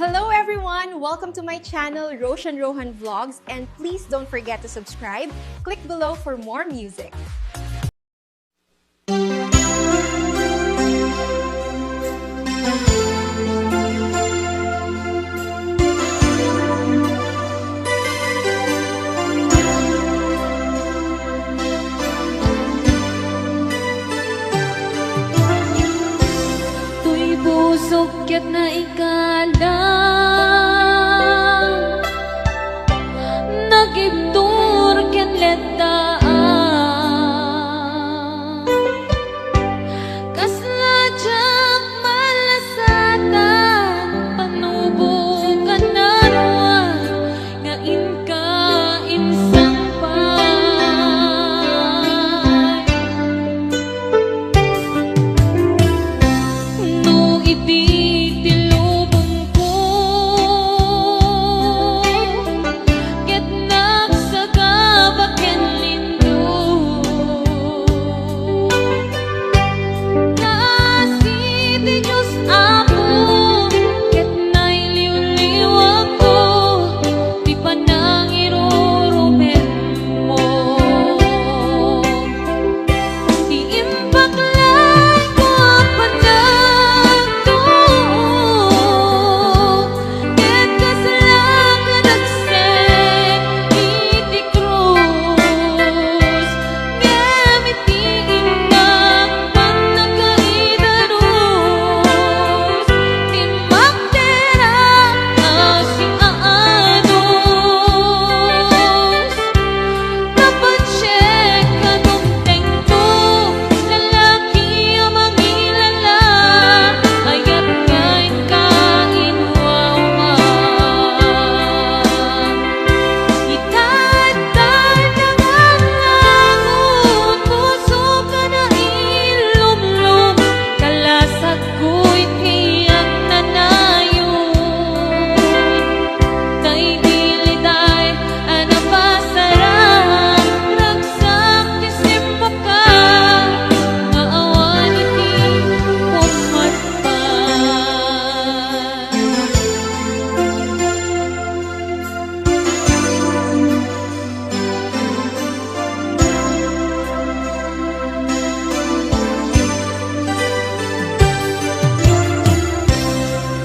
Hello everyone! Welcome to my channel, Roshan Rohan Vlogs, and please don't forget to subscribe. Click below for more music. Tuy busog ket na ikalang nagibtur ken letaan kasla jak malasatan panubukan narwa nga inka insang no iti tilubong ko ket nagsagabak ken lindo kasi ti Diyos ako ket nailiw-liw ako ti panangirurumen mo ti impaklay ko panagtuo ket kaslakan agsen iti krus gamit ti inang panagkaidanos ti magderang asing aanos napacheck kanong tengto lalaki amang ilala ayat kain kainwawan itatan ang langon puso ka na ilumlum kalasag ko'y tiyak nanayon kay diliday anapasarang ragsak ti simpoka nga awan iti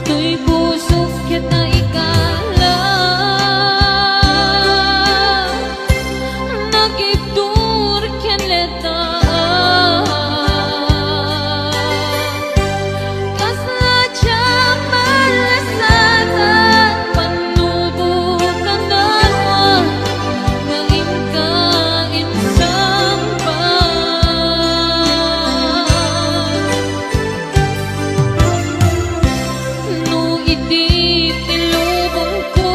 tuy busog ket na ikalang nagibtur ken letaan kasla jak malasatan panubukan narwa nga inka insang no iti tilubong ko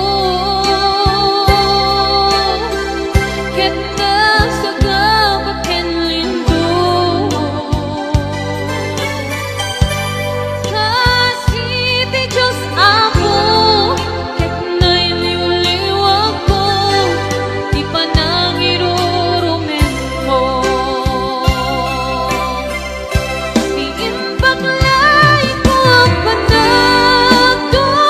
ket nagsagabak ken lindo kasi ti Diyos ako ket nailiw-liw ako ti panangirurumen mo ti impaklay ko panagtuo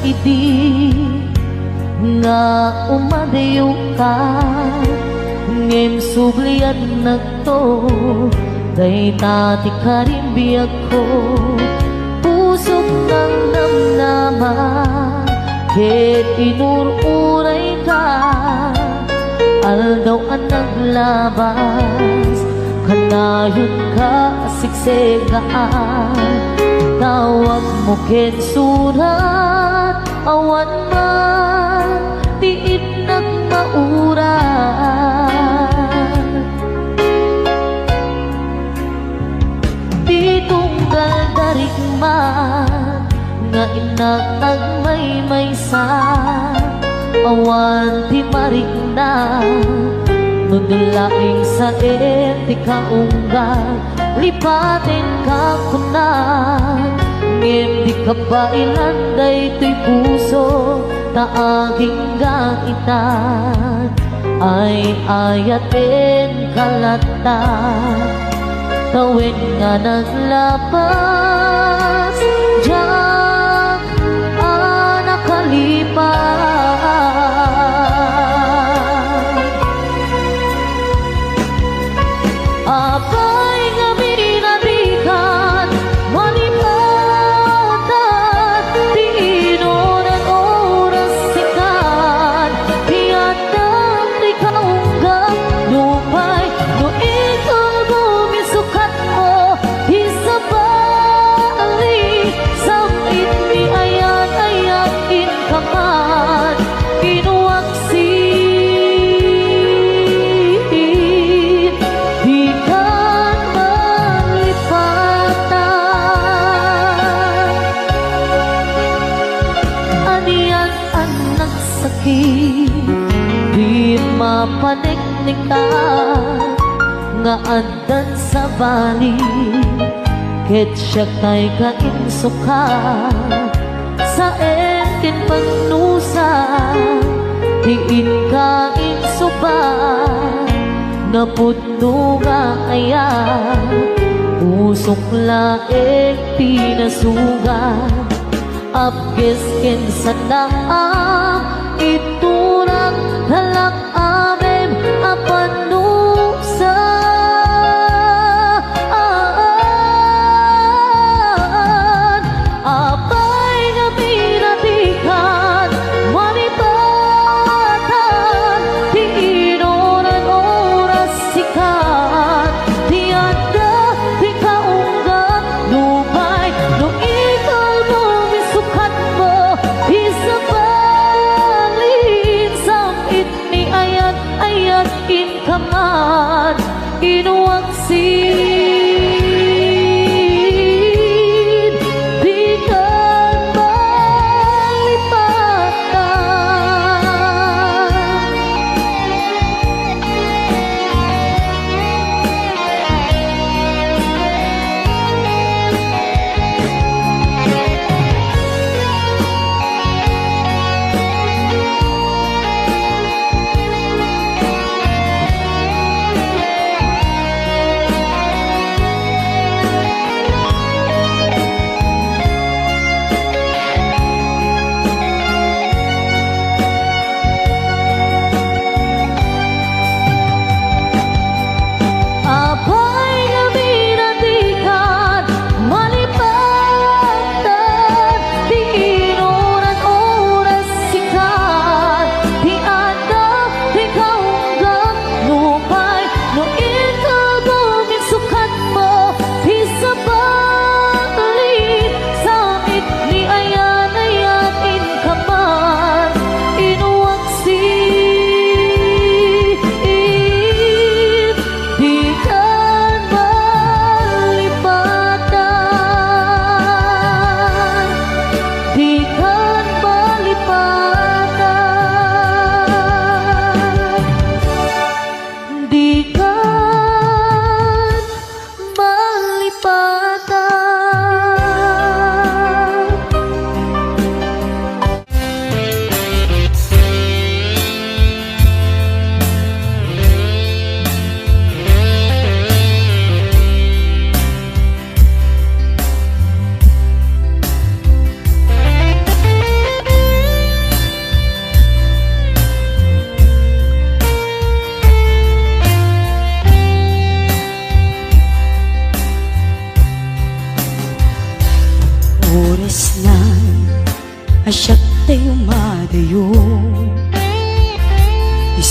idi nga umadayo ka ngem sublian nagto day tati karimbiyag ko pusok ng namnama ket inururay ka aldaw ang naglabas kanayon ka siksegaan tawag mo ket surat awan man tiit nagmaurat di tunggal darig man nga inatag may-maysa awan ti marig na nudulaing sa eti kaunggal lipatin ka kunan ngem di ka ba ilanday to'y puso taaging gaitan ay ayatin kalata tawid nga naglabas diyak nakalipas apay nga binarikan malipatan di inoran oras sikat tiyatang di kaunggang lupay no ikaw bumisukat mo isabali samit ni ayan-ayakin ka man inuwaksin di ka malipatan aniyan ang nagsakit di mapaniknikan nga andan sa bali ket siya kay kainsuka sa entin pagnusa tiin ka insuba napudno nga ayan usok laeng pinasugan apkes ken sanang iturang halak amem apanusa apay nga pinatikan malipatan di inoran oras sikat tiyanda di kaunggat lupay no ikaw bumisukat mo isabali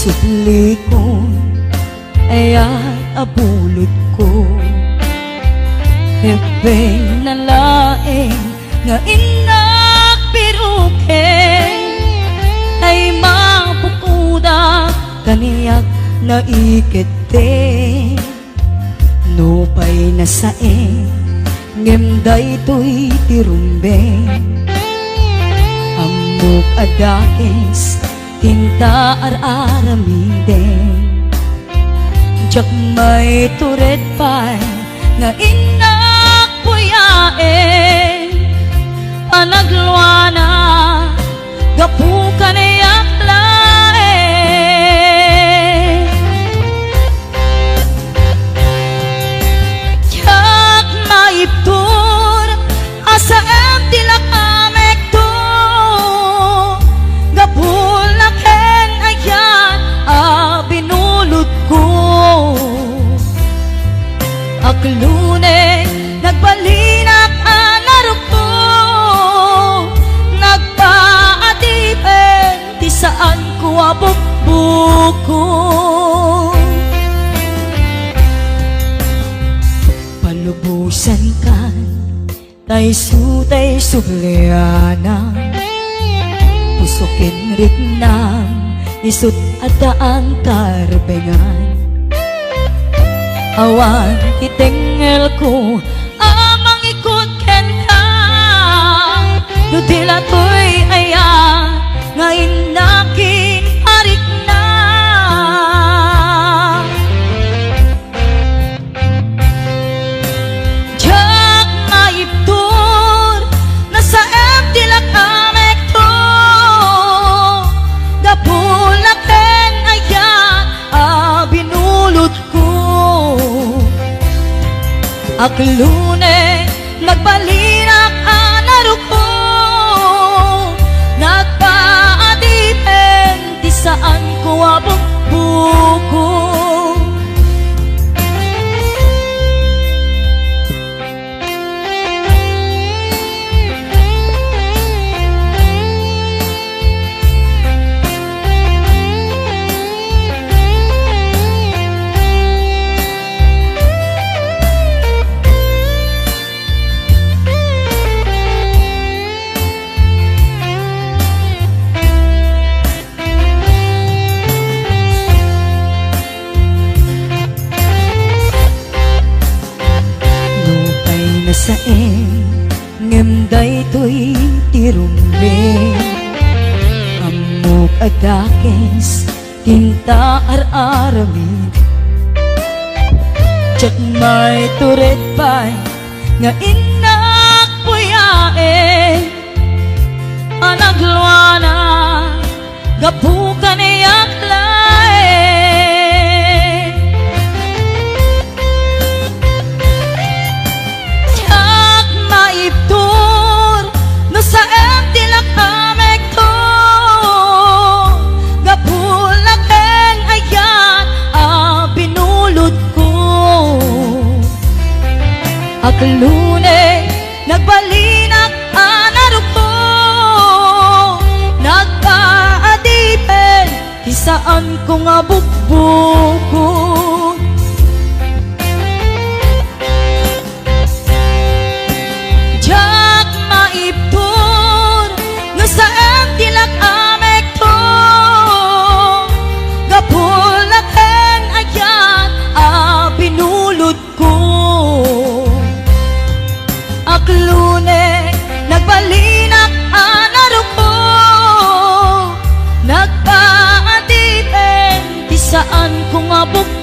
Isupli ko ay abulot ko. Hebeng na laeng nga inak piruken ay mapukuda kaniyak na ikete. Nupay na saeng ngemday to'y tirumbeng. Amok adakes tinta aramiden. Jak may turet pa'y nga inak puyaen. Panagluana gapukan iyak laen. Jak maiptur asa tilak amek to. Gapulaken ayan binulot ko. Aklune nagbalinak anarok ko. Nagpaatipen ti saan ko abukbuko. Palubusan kan tay sutay subliana. Pusukin ritnam isut adaan karbengan. Awan itengel ko amang ikot ken ka. Nudila to'y aya nga inakin arik na. Jak maiptur nasa tilak amek to. Gapulaken ayan binulot ko. Aklune nagbalinak anarok ko. Nagpaadipen di saan ko abukbuko. Saeng ngemday to'y tirumbeng. Amok adakes tinta araramid. Jak may turet pa'y nga inak puyaen. Panagluana gapukan iyak laen. Maiptur no sa tilak amek to. Gapulaken ayan binulot ko. Aklune nagbalinak anarok ko. Nagpaadipen di saan ko nga bukbuko. Jak maiptur no sa tilak amek to. Gapulaken ayan binulot ko. Aklune nagbalinak anarok ko. Nagpaadipen di saan ko nga bukbuko.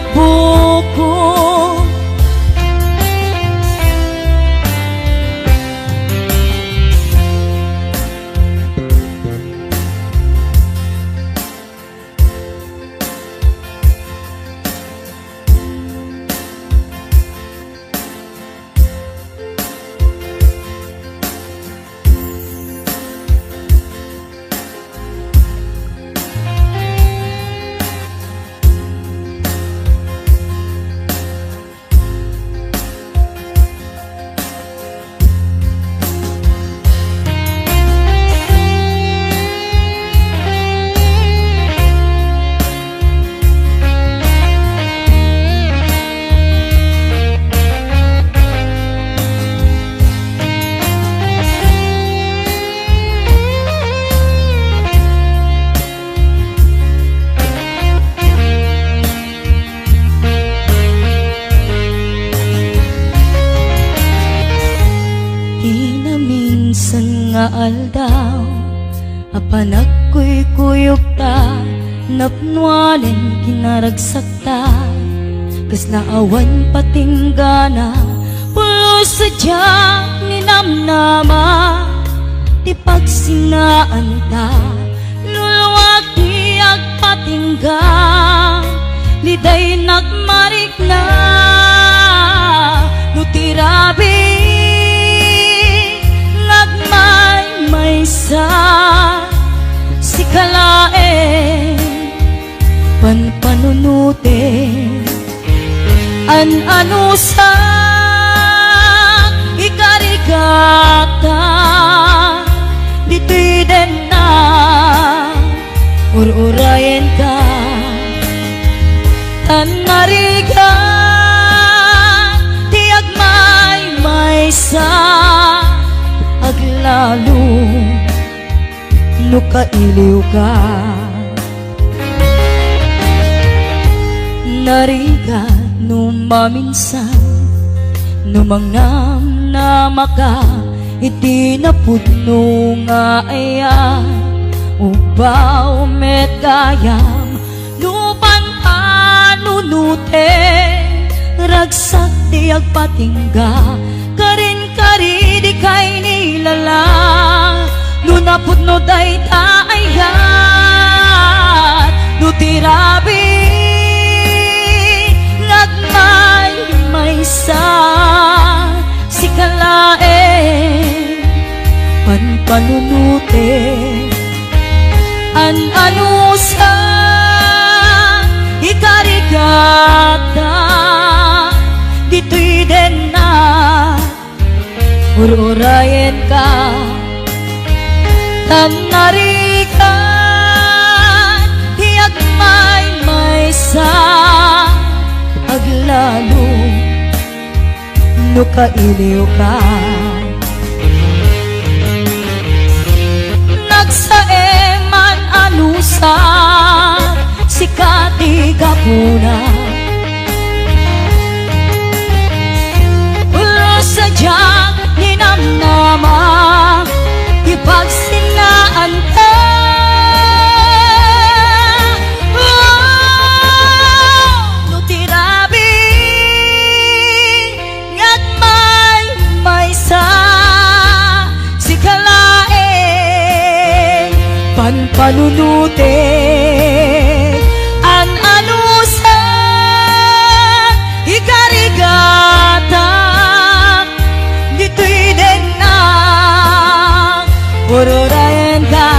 aldaw apan ako'y kuyog ta napnualan kinaragsak ta kas naawan patinggana pulo sadya ninamnama di pagsinaan ta luluwag di agpatingga liday nagmarik na nutirabi nagmay-maysa si kalae panpanunute an-ano sa ikarigata dito'y din na ur-urayan ka tanariga tiag may-maysa aglalo no kailiw ka nariga no maminsan no mangnam na maka itinapudno nga aya ubaw met gayam lupan panunute ragsak di agpatingga karin kari di kay nilala lunapudno day taayat nutirabi nagmay-maysa si kalae panpanunute an-ano sa ikarigata dito'y din na ur-urayan ka tanarigan tiyak may-maysa aglalo no kailiw ka nagsaeman anusa si katigapuna ulo sadyang ninamnama ipagsinaan ka nutirabi nga't may-maysa si kalae panpanunute an-ano sa ikarigata dito'y din na ur-urayan ka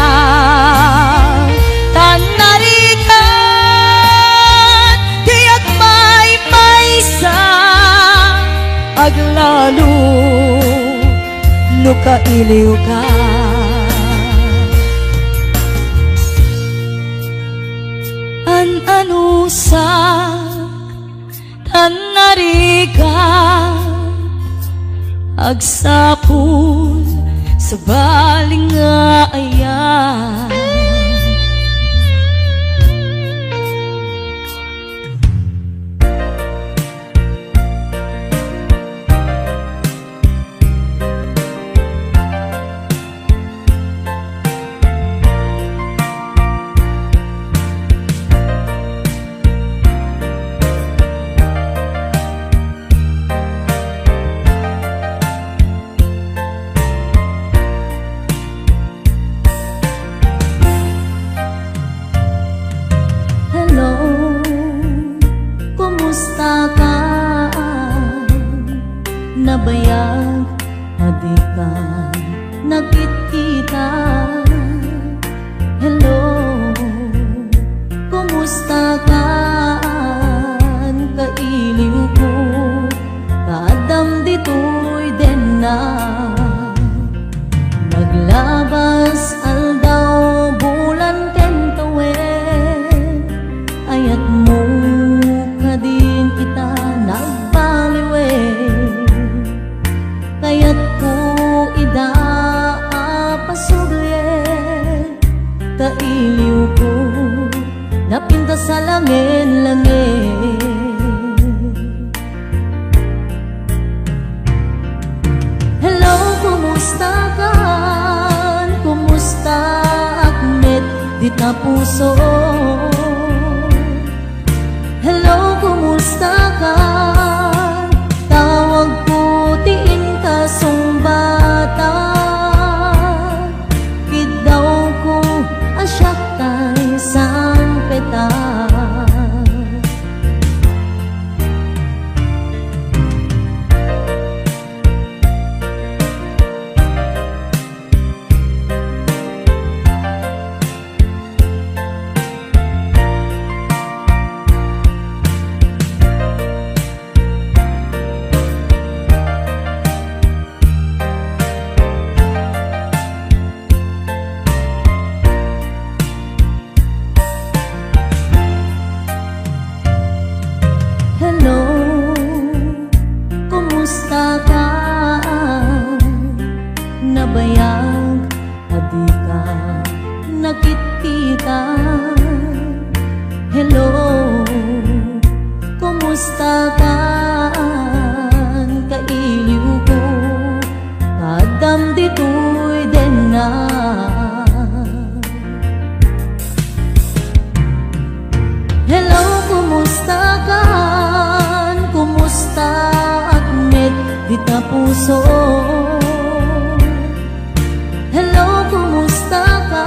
tanarigan tiyak may-maysa aglalo no kailiw ka an-ano sa tanarigan agsapul sa baling nga ayan nabayag adika nakikita hello kumusta ka kailiw ko kadam dito'y din na naglabas aldaw bulan kentawen ayat mo kadin kita nagbaliwe kaya't ko ida pasugye kailiw ko napinta sa langin-langin hello kumusta ka akmet di ta puso. Hello, kumusta ka? Tawag putiin ka sumbata. Kidaw ko asyak tay sang peta. Hello, kumusta ka? Nabayag, adi ka nakikita. Hello, kumusta ka? Kailiw ko, kadam dito'y den na. Hello, kumusta ka? Kumusta akmet di ta puso? Hello, kumusta ka?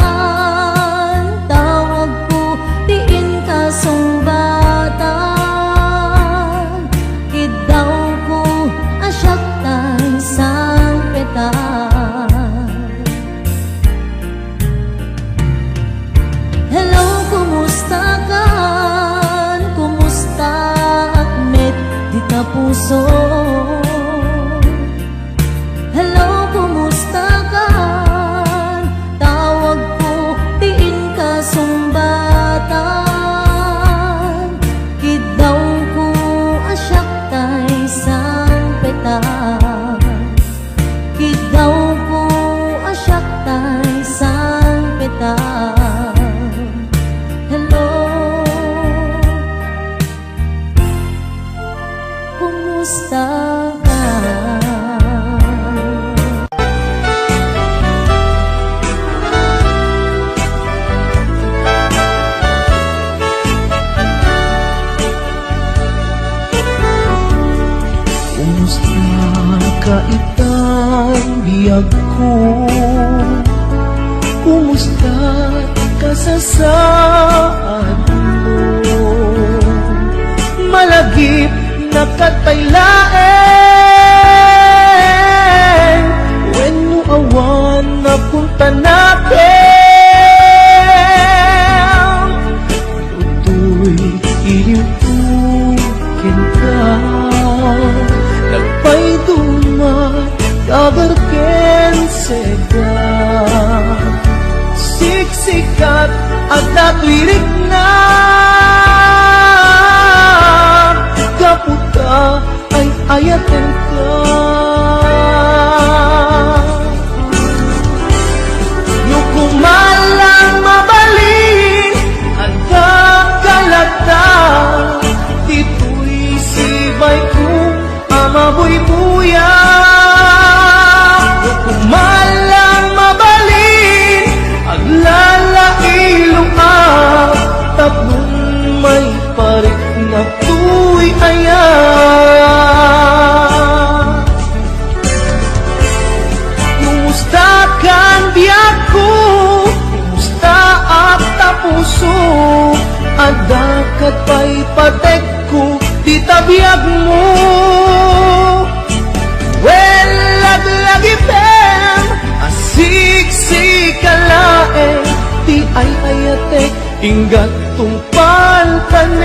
Tawag ko tiin ka sumbata. Kidaw ko asyak tay sang peta. Hello, kumusta ka? Kumusta akmet di ta puso? Hello, kumusta ka? Tawag ko tiin ka sumbata. Kidaw ko asyak tay sang peta. Kidaw ko asyak tay sang peta. Hello, kumusta ka? Kumusta ka itang biyag ko? Kumusta ka sa saan mo? Malagip na kataylaen, when mo awan na punta natin. Uto'y ilipukin ka, nagpay dumat kabarken seda. Siksikat at natwirik na, kaputa ay ayaten ka. Nukumalang mabalin at kakalata, dito'y sibay ko amabuy-buya. Nukumalang mabalin ang lalailong tatlong may parik na tuy ayan. Kumusta kan biyak ko? Kumusta at tapuso? Adakat pa'y patek ko, di tabiyag mo. Well, laglagipem, asiksik-kalaen, di ay ayatek, inggat tungpal panen.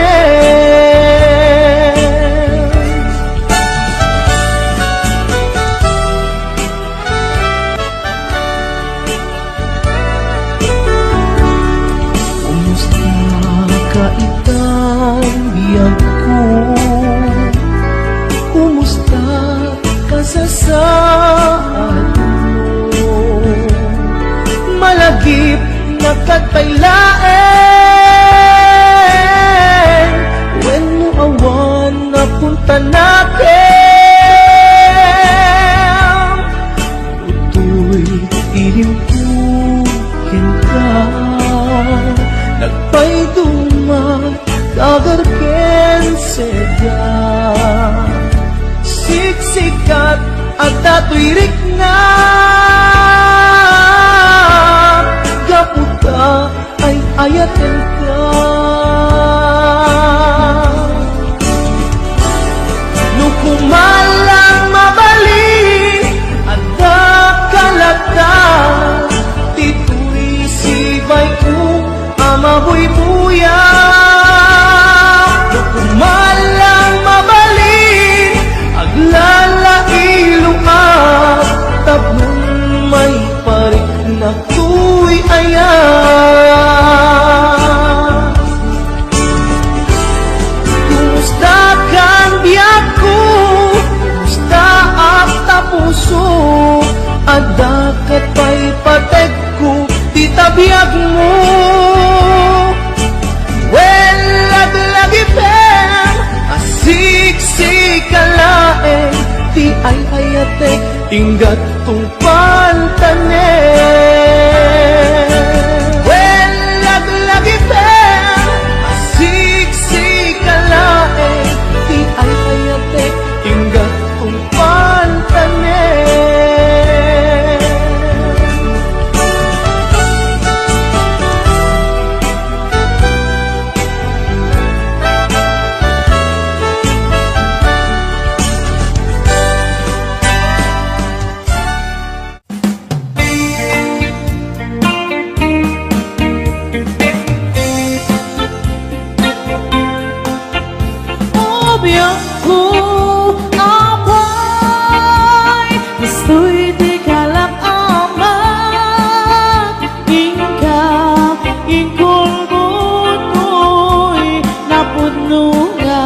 Kumusta ka itang biyag ko? Kumusta ka sa saan mo? Malagip na kataylaen, when mo awan na punta natin. Uto'y ilimpugin nagpay duman dagarken seda siksikat at datuirik na gaputa ay ayaten ka nukumalang mabali at dakalata tituloy sibay ko amaboy buya nukumalang mabali aglalailuan tapon may parik na tuy ayan kumusta kang biyak ko kumusta at tapuso at dakat pa'y patek ko titabiyag mo well lagi pem asiksik-alaeng ti ay ayatek tinggat tong pantane well lagi pem asiksik-alaeng ti ay ayatek tinggat tong pantane Biangku abay gusto'y di kalak amat ingkap ingkulbuto'y napuno nga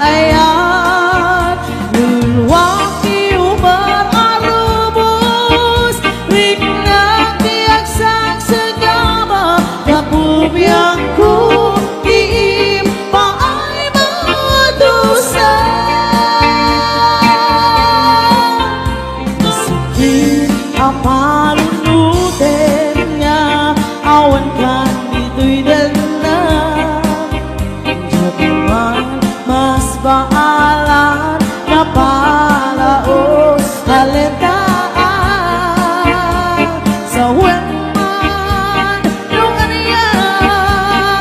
ayan lulwaki umar arubos rikna tiyak sang segama kapubiyangku diim paay dosa Masakit ang palunuten nga awan kan dito'y dalan Jabaman mas baalan na palaos talentaan Sa wenman nung aniyan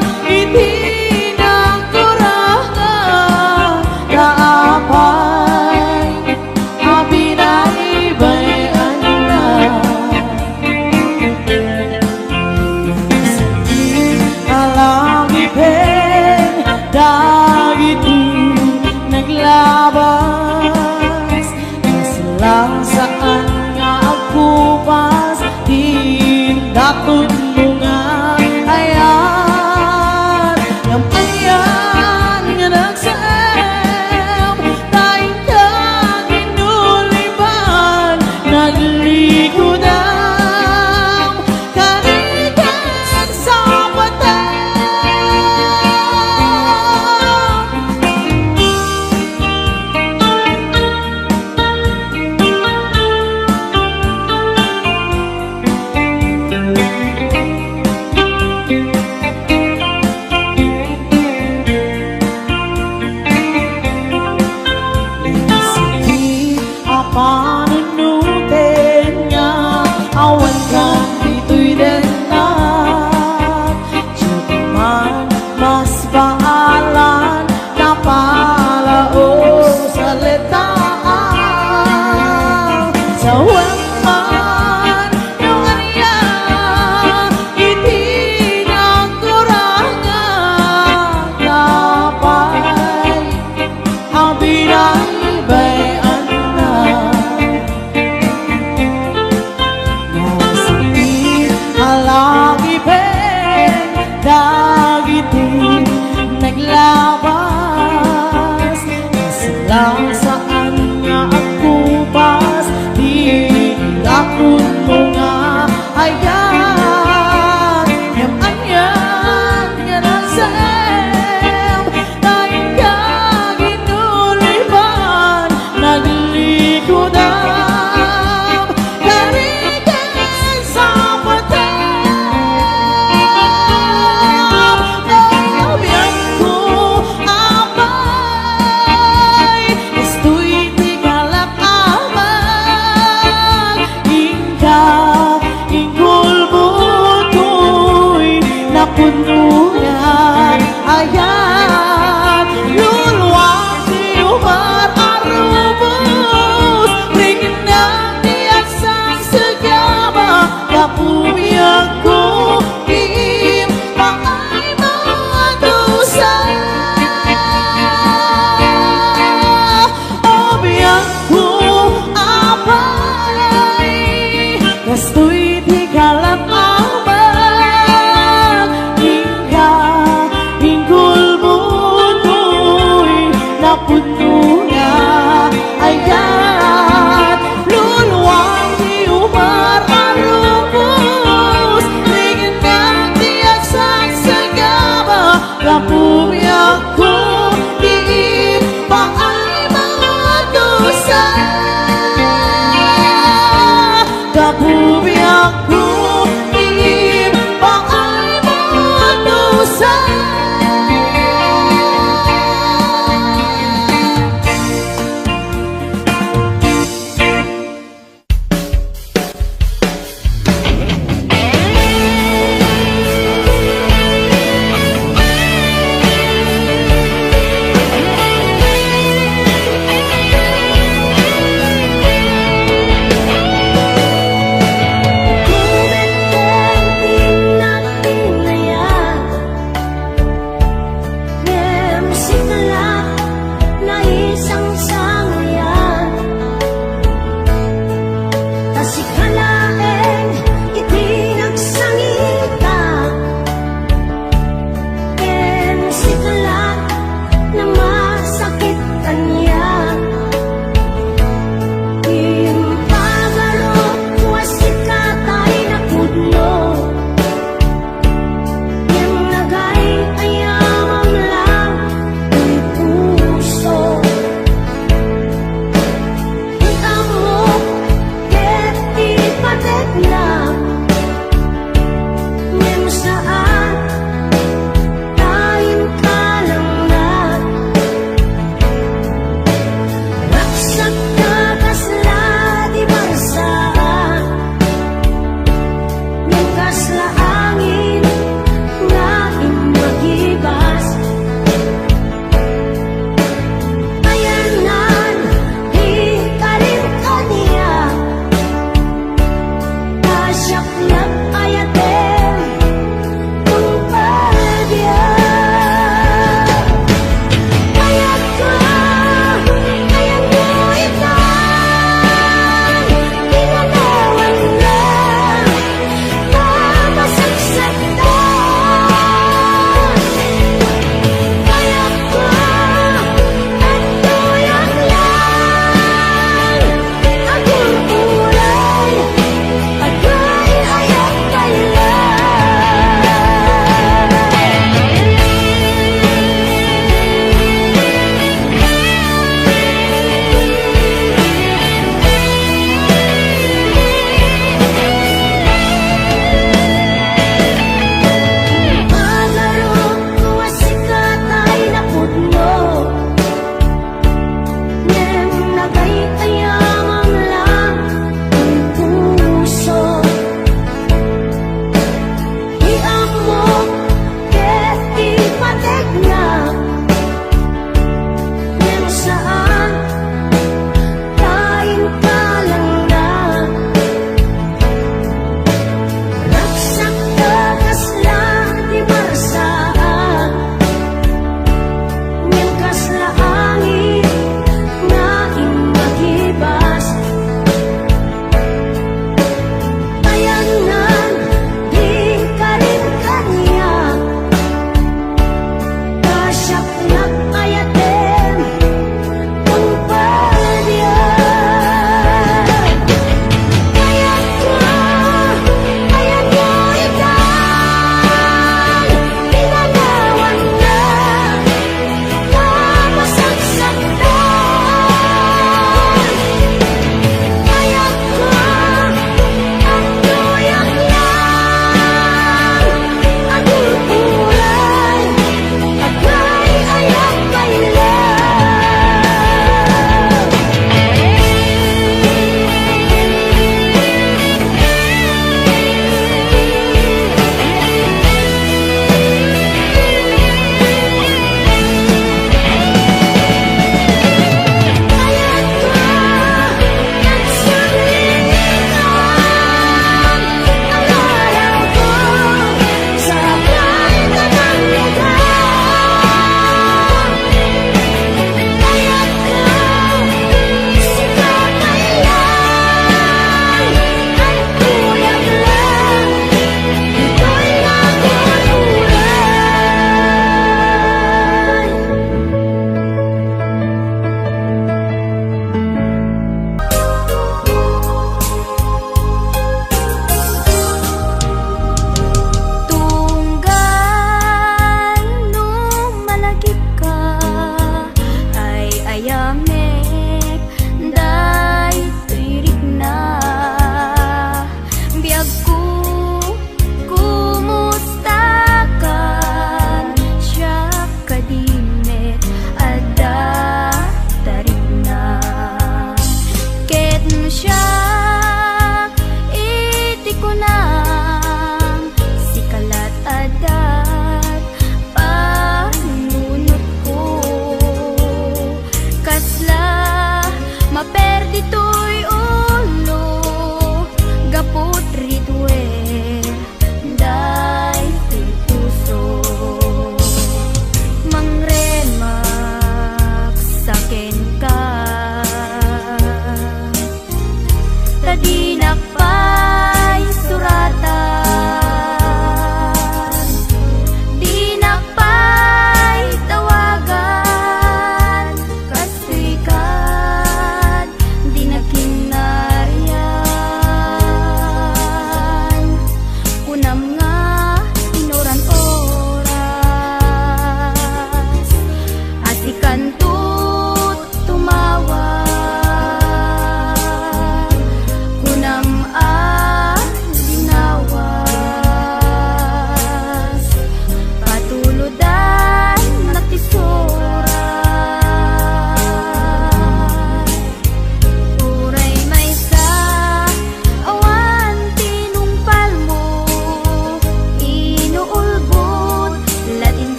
kapuya ko di pa ay mga dosa kapuya ko di pa ay mga dosa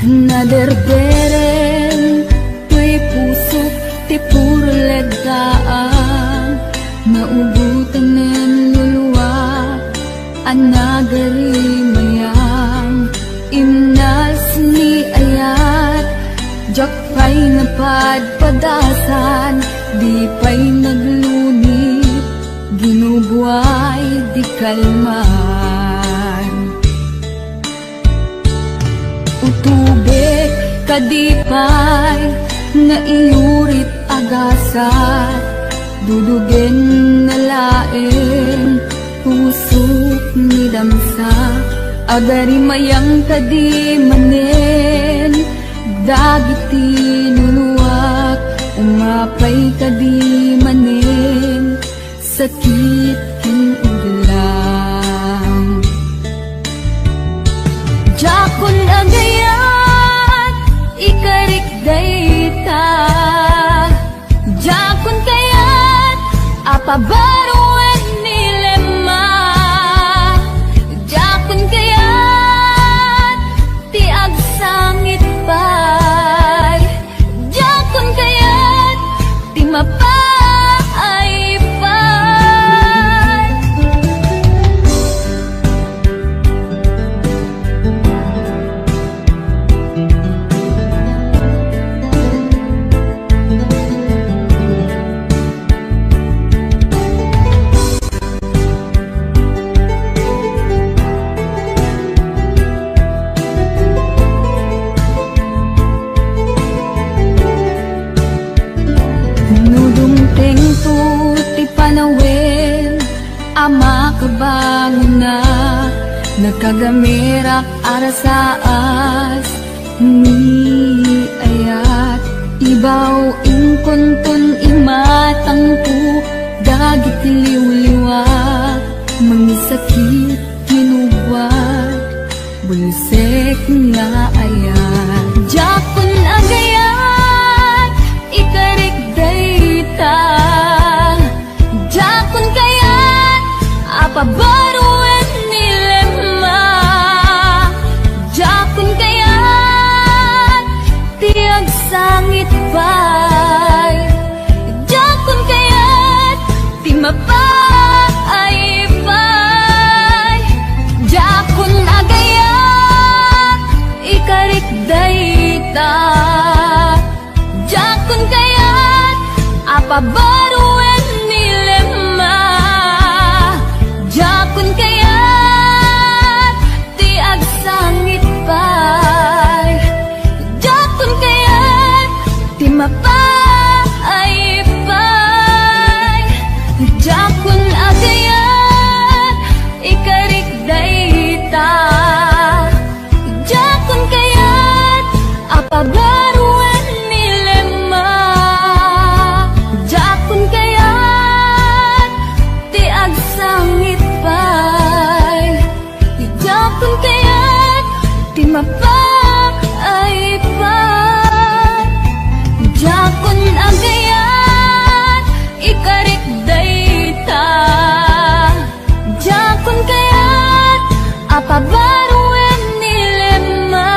Naderberen tuy pusok ti puro ledaan, naubutan nen luluwa anagari mayang imnas ni ayat jakpay napadpadasan di pay naglunit ginubuay di kalman utubek kadipay na iurit agasat dudugen na laeng pusok ni damsa agari mayang kadi manen dagiti nuluwak umapay kadi manen sakit ken uglang jakon agayat ikarik dayta jakon kayat apabaruan nilema jakon kayat ti agsangit pay jakon kayat ti mapay pay nudungteng tu ti panawin ama kabanguna nakagamirak arasaas ni ayat ibaw ingkontun imatangku dagit liwliwa mangisakit kinubwat bulsek nga ayat jakon agayat ikarik dayta jakon kayat apabaruan nilema jakon kayat tiag sangit pay jakon kayat ti mapay pay jakon agayat ikarik dayta jakon kayat apabaruan nilema jakon kayat ti agsangit pay jakon kayat ti mapay pay jakon agayat ikarik dayta jakon kayat apabaruan nilema jakon kayat ti agsangit pay jakon kayat ti mapay pay jakon agayat ikarik dayta jakon kayat apabaruan nilema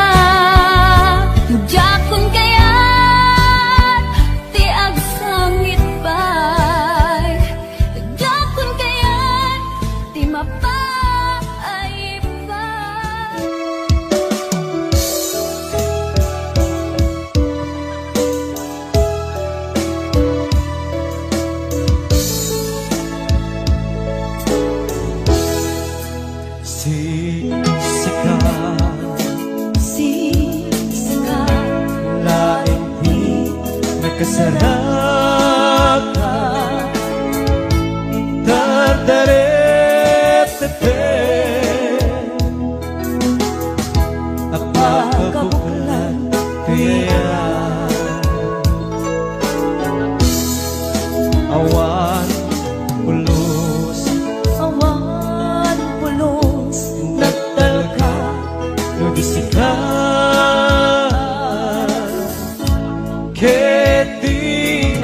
jakon kayat ti agsangit pay jakon kayat ti mapay pay Siksikan laing di nagkasarakan dardaret-daret napakabulan kaya awan pulos nagtalka nudisikan keti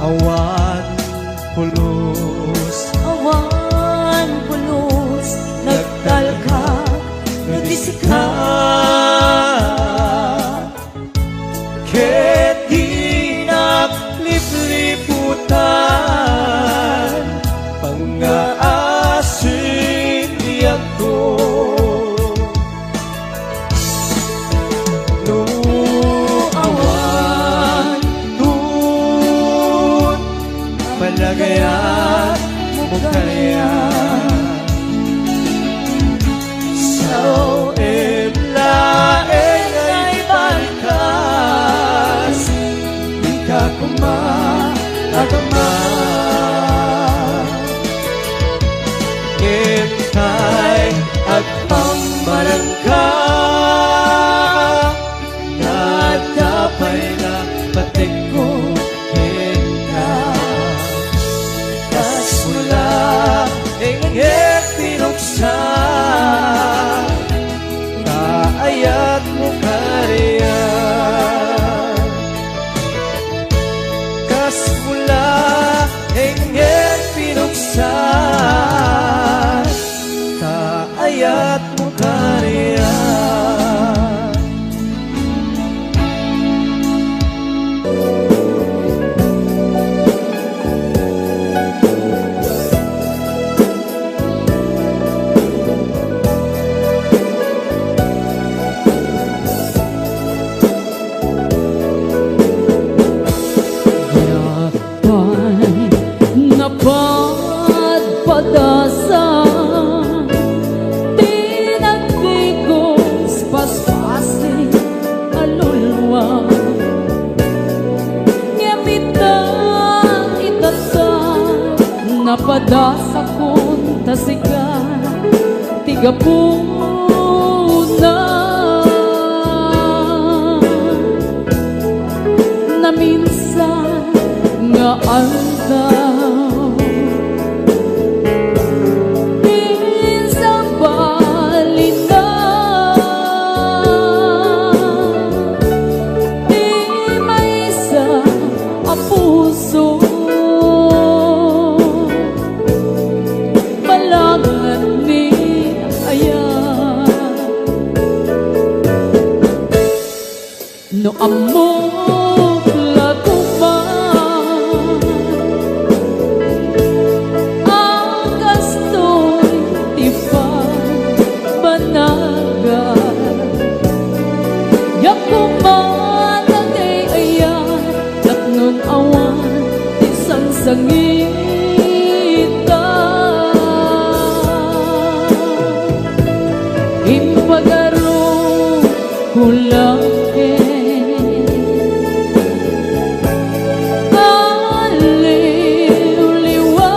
awan pulos Awan pulos nagtalkak Nadisika Ket hinap lipliputan Pangaasin niya ko No awan Tun Palagayan mo kaya So laeng ay balikas Di ka kumaagama Ngintay at pangmarangka Nadapay na batik ko kita Kas mula ingit pinuksan Kaayat mo kariya Kas mula ingit pinuksan Kaayat mo kariya Napadpadasan tinagdigos paspasin alulwa Ngamitan itatan napadasakon tasigan tigapuna Na minsan nga aldaw puso Malangan ni ayan No amok lakuman Ang gastoy tifan banaga Yakuman nagay ayan Nun awan isang sangita Impagaro kulang aliw-liwa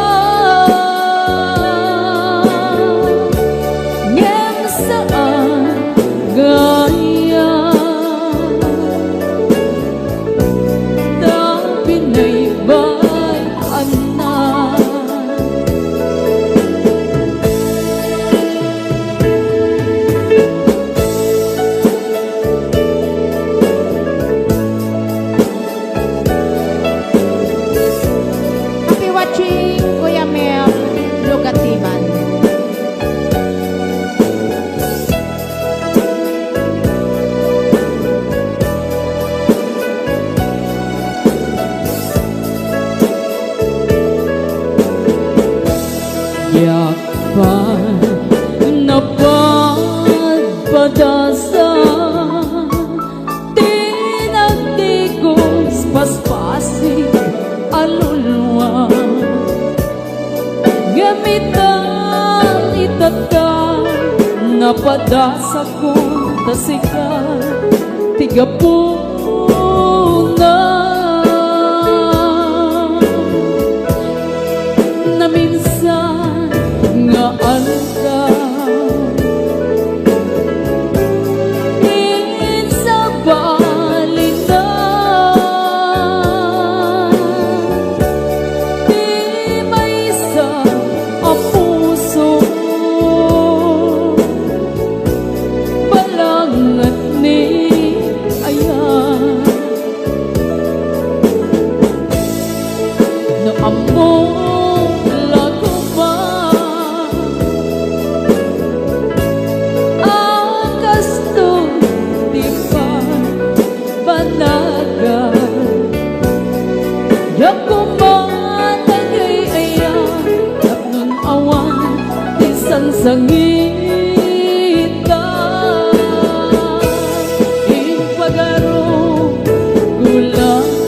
Ngem saan gaya Yakpan napadpadasan tinagdigos paspasi alulwa Gamitan itatan napadasakon tasigan tigapuna Na minsan nga aldaw Insa balikan Di may isa a puso Balangat ni ayan among laguma ang kasto di pa banagan yakuman nagay-ayan tapnon awan bisan sangita ipagaro gulang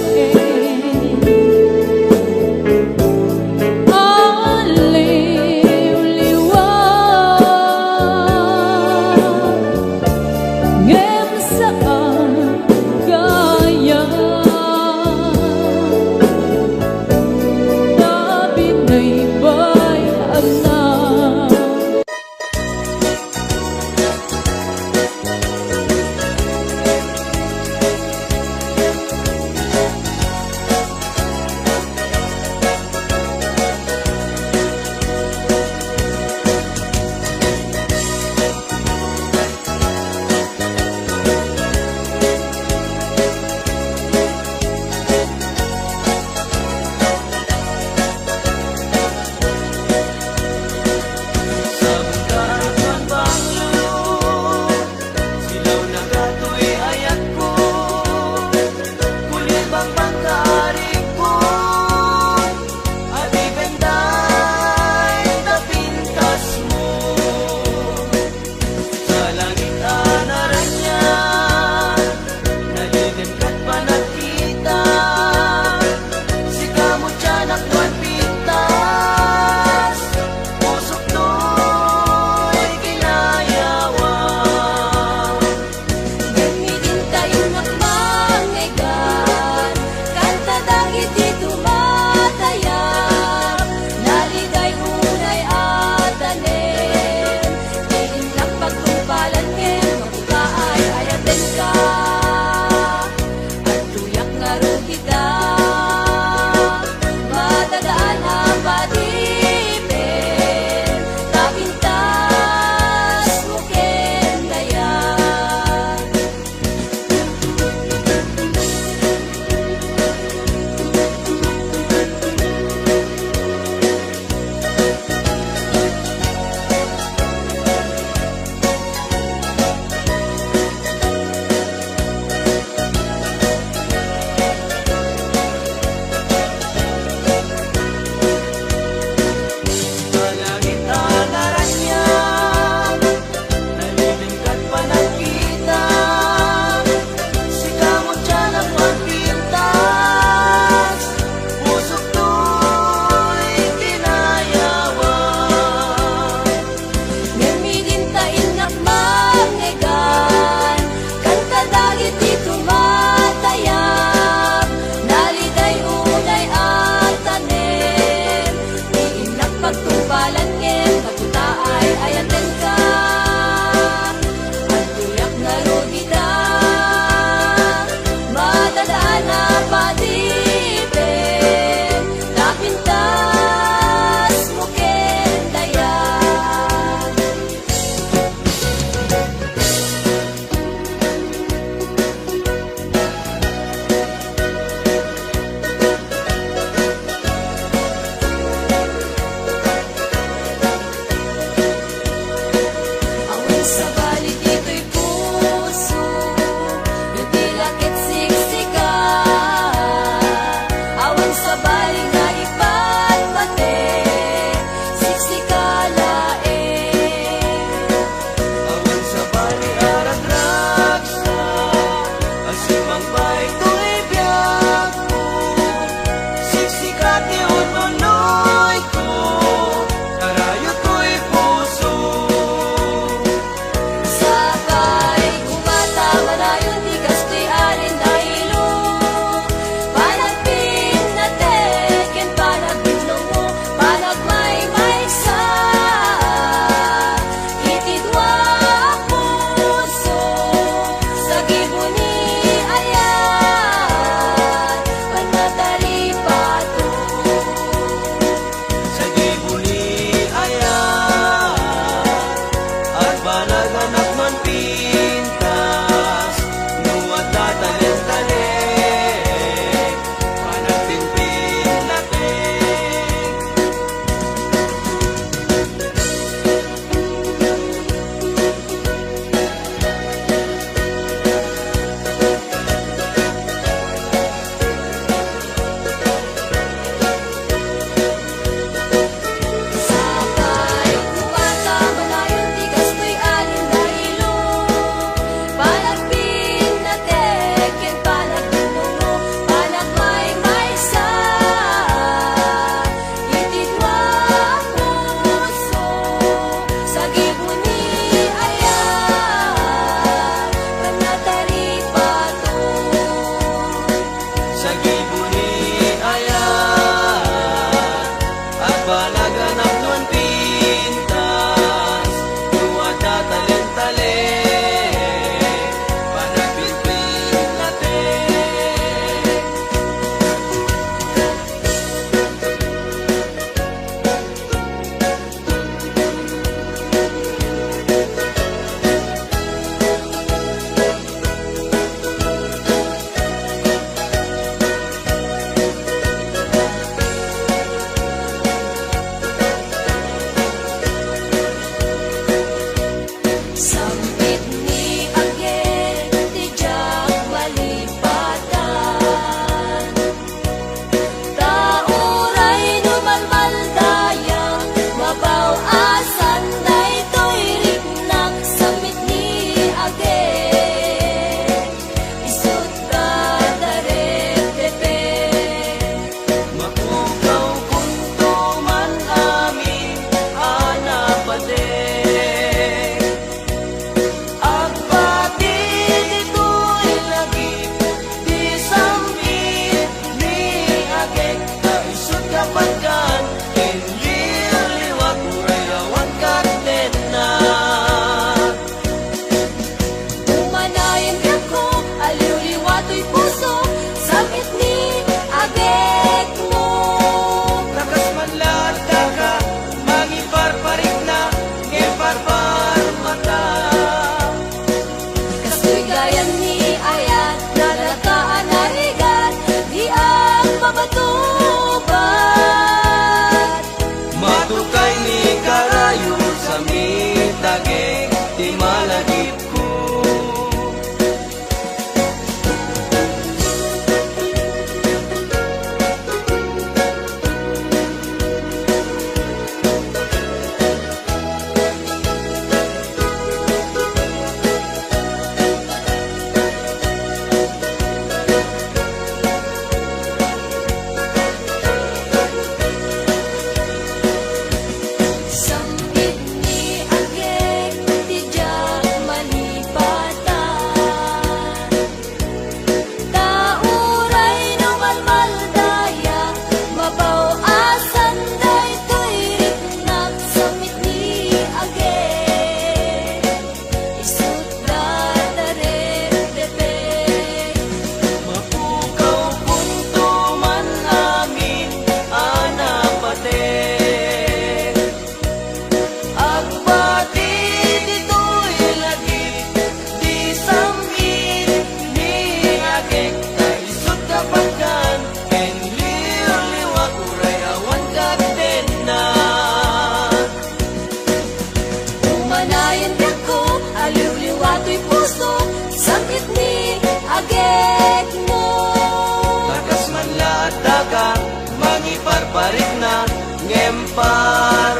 parik na ngempar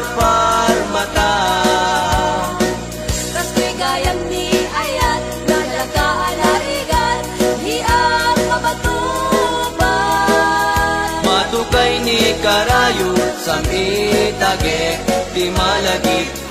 mata. Kas ko'y gayam ni ayat, nalagaan harigan, di ang mabatuban. Matukay ni karayo, samitage, di malagip